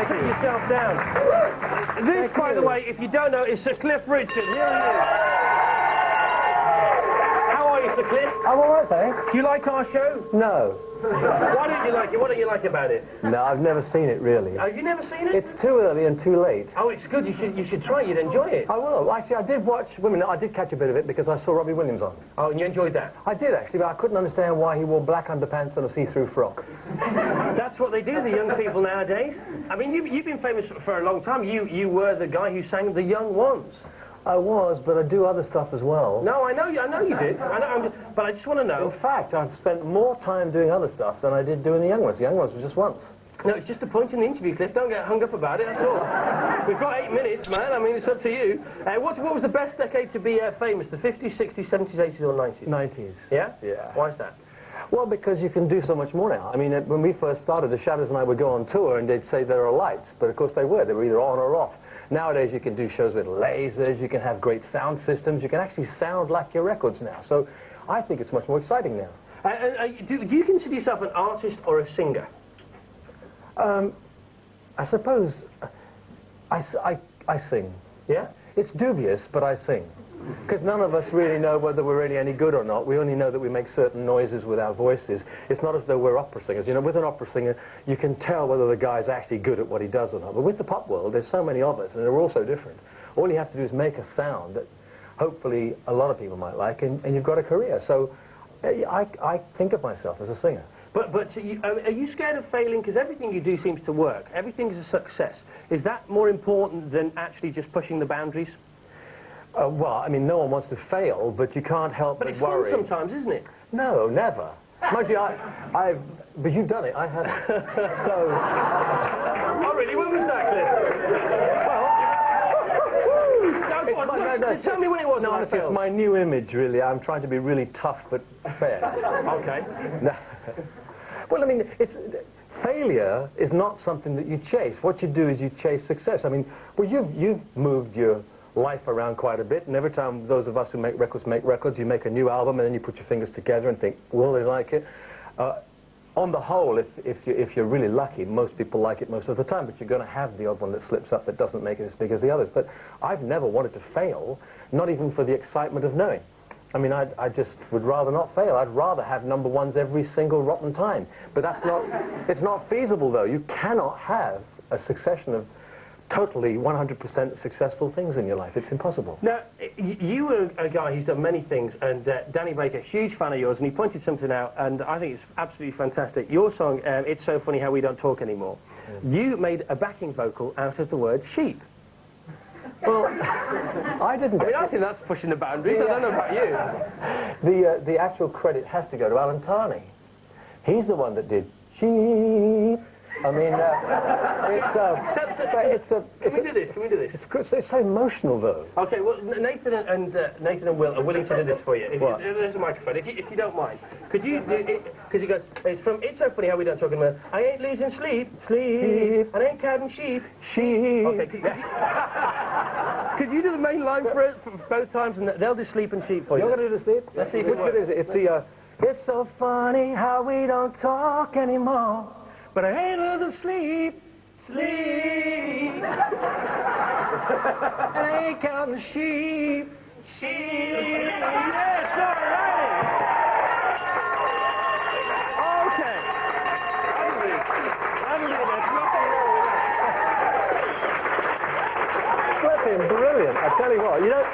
Sit yourself down. This, by the way, if you don't know, is Sir Cliff Richard. Here he is. How are you, Sir Cliff? I'm all right, thanks. Do you like our show? No. Why don't you like it? What don't you like about it? No, I've never seen it, really. Have you never seen it? It's too early and too late. Oh, it's good. You should try it. You'd enjoy it. I will. Actually, I did watch Women. I did catch a bit of it because I saw Robbie Williams on. Oh, and you enjoyed that? I did, actually, but I couldn't understand why he wore black underpants and a see-through frock. That's what they do, the young people nowadays. I mean, you've been famous for a long time. You were the guy who sang The Young Ones. I was, but I do other stuff as well. No, I know you did. But I just want to know. In fact, I've spent more time doing other stuff than I did doing The Young Ones. The Young Ones was just once. No, it's just a point in the interview, Cliff. Don't get hung up about it, that's all. We've got 8 minutes, man. I mean, it's up to you. What was the best decade to be famous? The 50s, 60s, 70s, 80s, or 90s? 90s. Yeah? Yeah. Why is that? Well, because you can do so much more now. I mean, when we first started, the Shadows and I would go on tour and they'd say there are lights, but of course they were either on or off. Nowadays you can do shows with lasers, you can have great sound systems, you can actually sound like your records now. So I think it's much more exciting now. Do you consider yourself an artist or a singer? I suppose I sing. Yeah? It's dubious, but I sing. Because none of us really know whether we're really any good or not. We only know that we make certain noises with our voices. It's not as though we're opera singers. You know, with an opera singer, you can tell whether the guy's actually good at what he does or not. But with the pop world, there's so many of us, and they're all so different. All you have to do is make a sound that hopefully a lot of people might like, and you've got a career. So I think of myself as a singer. But are you scared of failing? Because everything you do seems to work. Everything is a success. Is that more important than actually just pushing the boundaries? Well, I mean, no one wants to fail, but you can't help but worry. But it's fun sometimes, isn't it? No, never. Mind you, but you've done it, I haven't. So... Oh, really? When was that, Cliff? Well... Just tell me when it was. No, honestly, it's my new image, really. I'm trying to be really tough, but fair. Okay. Well, I mean, failure is not something that you chase. What you do is you chase success. I mean, well, you've moved your life around quite a bit, and every time those of us who make records, you make a new album, and then you put your fingers together and think, will they like it? On the whole, if you're really lucky, most people like it most of the time, but you're going to have the odd one that slips up that doesn't make it as big as the others. But I've never wanted to fail, not even for the excitement of knowing. I mean, I just would rather not fail. I'd rather have number ones every single rotten time. But that's not, it's not feasible, though. You cannot have a succession of totally 100% successful things in your life. It's impossible. Now, you are a guy who's done many things, and Danny Baker, huge fan of yours, and he pointed something out, and I think it's absolutely fantastic. Your song, It's So Funny How We Don't Talk Anymore, you made a backing vocal out of the word sheep. Well, I didn't. I mean, I think that's pushing the boundaries. I don't know about you. The actual credit has to go to Alan Tarney. He's the one that did sheep. I mean, Can we do this? Can we do this? It's so emotional, though. Okay, well, Nathan and Will are willing to do this for you. There's a microphone, if you don't mind. Could you do it? Because he goes, it's from It's So Funny How We Don't Talk Anymore. I ain't losing sleep, and I ain't counting sheep, Okay, could you do the main line for it both times, and they'll do sleep and sheep for you? You're going to do the sleep? Let's see if Which bit is it? It's the, it's so funny how we don't talk anymore. But I ain't losing sleep, and I ain't counting sheep, Yes, all right. Okay. I believe there's nothing wrong with that. Flipping brilliant, I tell you what, you know...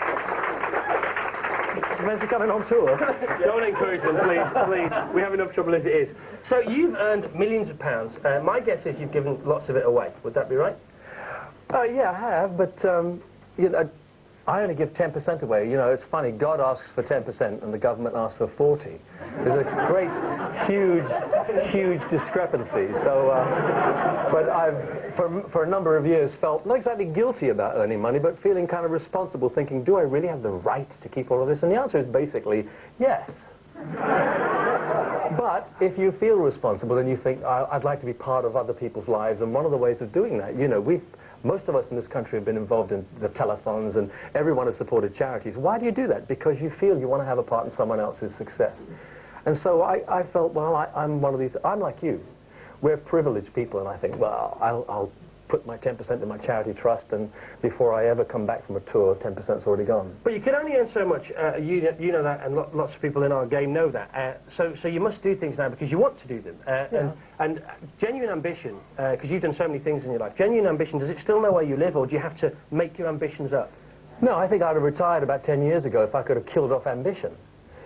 Fancy coming on tour? Don't encourage them, please. We have enough trouble as it is. So you've earned millions of pounds. My guess is you've given lots of it away. Would that be right? Yeah, I have, but you know, I only give 10% away. You know, it's funny. God asks for 10% and the government asks for 40. There's a great, huge discrepancy. So, but I've, for a number of years, felt not exactly guilty about earning money, but feeling kind of responsible, thinking, do I really have the right to keep all of this? And the answer is basically yes. But if you feel responsible and you think, I'd like to be part of other people's lives, and one of the ways of doing that, you know, most of us in this country have been involved in the telethons, and everyone has supported charities. Why do you do that? Because you feel you want to have a part in someone else's success. And so I felt, well, I'm one of these, I'm like you. We're privileged people, and I think, well, put my 10% in my charity trust, and before I ever come back from a tour, 10%'s already gone. But you can only earn so much. You know that, and lots of people in our game know that. So you must do things now because you want to do them. And genuine ambition, because you've done so many things in your life. Genuine ambition, does it still know where you live, or do you have to make your ambitions up? No, I think I'd have retired about 10 years ago if I could have killed off ambition.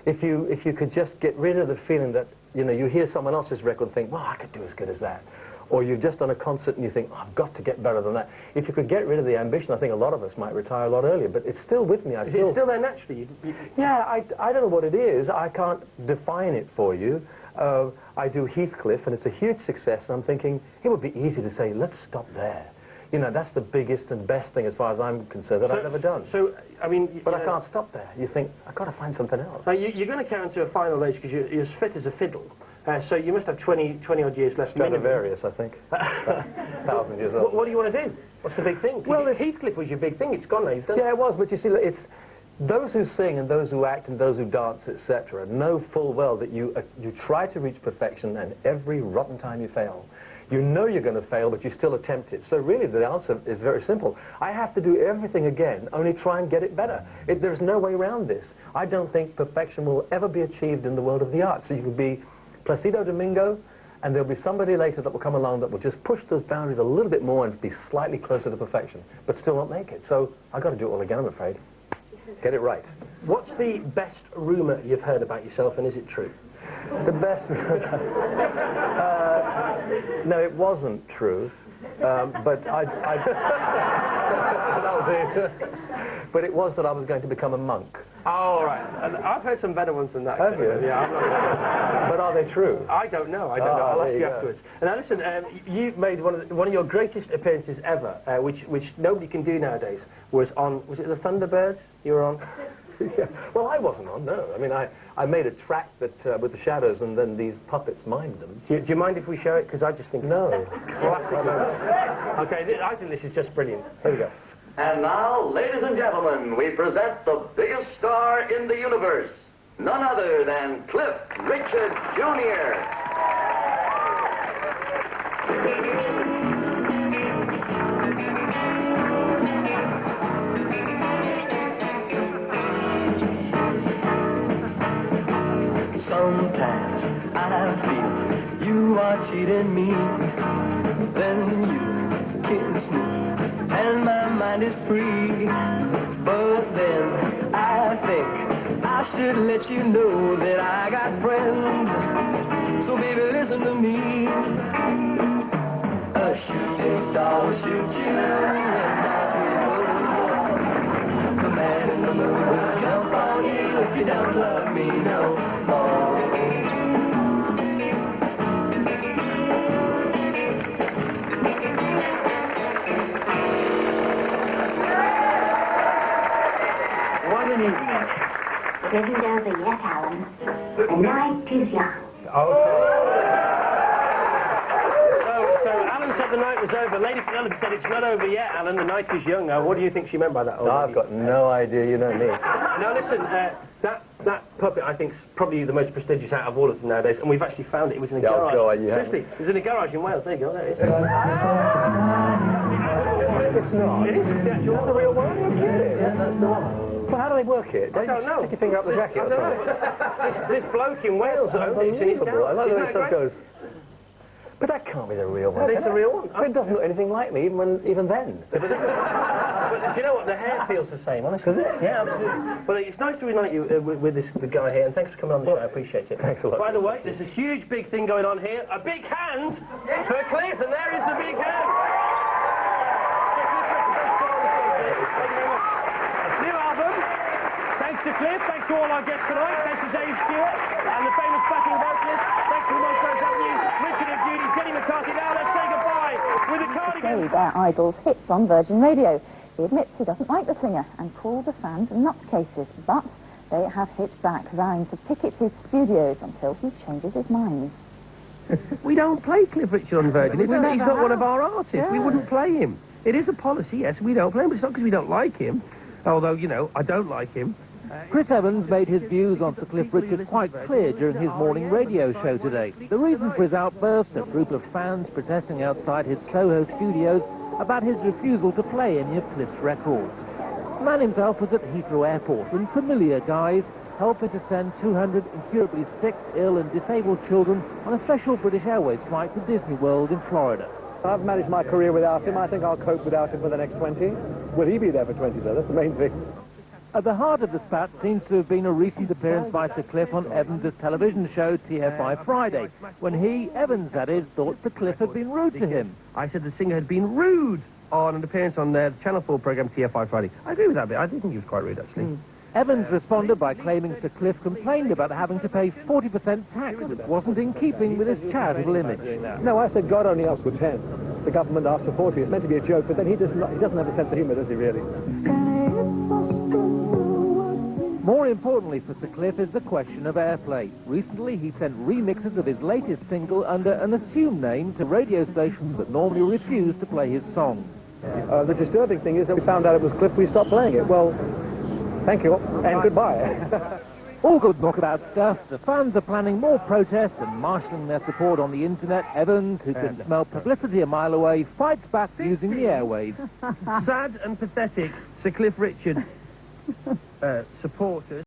If you could just get rid of the feeling that, you know, you hear someone else's record and think, well, I could do as good as that. Or you've just done a concert and you think, oh, I've got to get better than that. If you could get rid of the ambition, I think a lot of us might retire a lot earlier, but it's still with me. Is it still there naturally? Yeah, I don't know what it is. I can't define it for you. I do Heathcliff, and it's a huge success, and I'm thinking, it would be easy to say, let's stop there. You know, that's the biggest and best thing, as far as I'm concerned, that I've ever done. So, I mean... But I can't stop there. You think, I've got to find something else. Now, you're going to count to a final age because you're as fit as a fiddle. So you must have 20-odd years left. Stradivarius, I think. 1,000 years old. What do you want to do? What's the big thing? Well, Heathcliff was your big thing. It's gone now. You've done it was, but you see, it's those who sing and those who act and those who dance, etc., know full well that you try to reach perfection, and every rotten time you fail. You know you're going to fail, but you still attempt it. So really, the answer is very simple. I have to do everything again, only try and get it better. There's no way around this. I don't think perfection will ever be achieved in the world of the arts. So you can be Placido Domingo, and there'll be somebody later that will come along that will just push those boundaries a little bit more and be slightly closer to perfection, but still not make it. So I've got to do it all again, I'm afraid. Get it right. What's the best rumour you've heard about yourself, and is it true? The best... no, it wasn't true, but but it was that I was going to become a monk. Oh, right. And I've heard some better ones than that. Have you? Yeah, I'm not... But are they true? I don't know. I don't know. I'll ask you afterwards. And now listen, you've made one of your greatest appearances ever, which nobody can do nowadays, was it the Thunderbird you were on? Yeah. Well, I wasn't on, no. I mean, I made a track that with the shadows, and then these puppets mimed them. Do you mind if we show it? Because I just think no. Okay, I think this is just brilliant. Here we go. And now, ladies and gentlemen, we present the biggest star in the universe, none other than Cliff Richard Jr. Sometimes I feel you are cheating me, then you kiss me and my mind is free. But then I think I should let you know that I got friends. So baby, listen to me. A shooting star will shoot you, and the man in the moon will jump on you if you don't love me no more. It isn't over yet, Alan. The night is young. So Alan said the night was over. Lady Penelope said it's not over yet, Alan. The night is young. What do you think she meant by that? I've got no idea. You know me. Now listen, that puppet I think is probably the most prestigious out of all of them nowadays, and we've actually found it. It was in a garage. Seriously, it was in a garage in Wales. There you go. There it is. It's not. It is. It's the actual. That's the real one. You're kidding. Yeah, that's the one. Well, how do they work it? I don't know. Stick your finger up the jacket or something? This bloke in Wales owns it. It's in his garage. I like the way stuff goes. But that can't be the real one. It's the real one. It doesn't look anything like me, even then. But do you know what? The hair feels the same, honestly. Does it? Yeah, absolutely. Well, it's nice to reunite you with the guy here, and thanks for coming on the show. I appreciate it. Thanks a lot. By the way, there's a huge, big thing going on here. A big hand for Cliff, and there is the big hand. New album. Thanks to Cliff, thanks to all our guests tonight, thanks to Dave Stewart and the famous backing vocalist, thanks to the Montrose Avenue, Richard and Judy, Jenny McCarthy. Now let's say goodbye with the Cardigans. Their Idol's hits on Virgin Radio. He admits he doesn't like the singer and calls the fans nutcases, but they have hit back, vowing to picket his studios until he changes his mind. We don't play Cliff Richard on Virgin. He's not one of our artists. Yeah. We wouldn't play him. It is a policy, yes, we don't play him, but it's not because we don't like him. Although, you know, I don't like him. Chris Evans made his views on Sir Cliff Richard quite clear during his morning radio show today. The reason for his outburst, a group of fans protesting outside his Soho studios, about his refusal to play any of Cliff's records. The man himself was at Heathrow Airport when familiar guys helping to send 200 incurably sick, ill and disabled children on a special British Airways flight to Disney World in Florida. I've managed my career without him. I think I'll cope without him for the next 20. Will he be there for 20, though? That's the main thing. At the heart of the spat seems to have been a recent appearance by Sir Cliff on Evans' television show TFI Friday, when he, Evans that is, thought Sir Cliff had been rude to him. I said the singer had been rude on an appearance on the Channel 4 programme TFI Friday. I agree with that bit. I do think he was quite rude, actually. Evans responded by claiming Sir Cliff complained about having to pay 40% tax that wasn't in keeping with his charitable image. No, I said God only asks for 10. The government asked for 40. It's meant to be a joke, but then he doesn't have a sense of humour, does he, really? More importantly for Sir Cliff is the question of airplay. Recently, he sent remixes of his latest single under an assumed name to radio stations that normally refuse to play his songs. The disturbing thing is that we found out it was Cliff, we stopped playing it. Well, thank you, and goodbye. All good knockabout stuff. The fans are planning more protests and marshalling their support on the internet. Evans, who can smell publicity a mile away, fights back using the airwaves. Sad and pathetic Sir Cliff Richard supporters.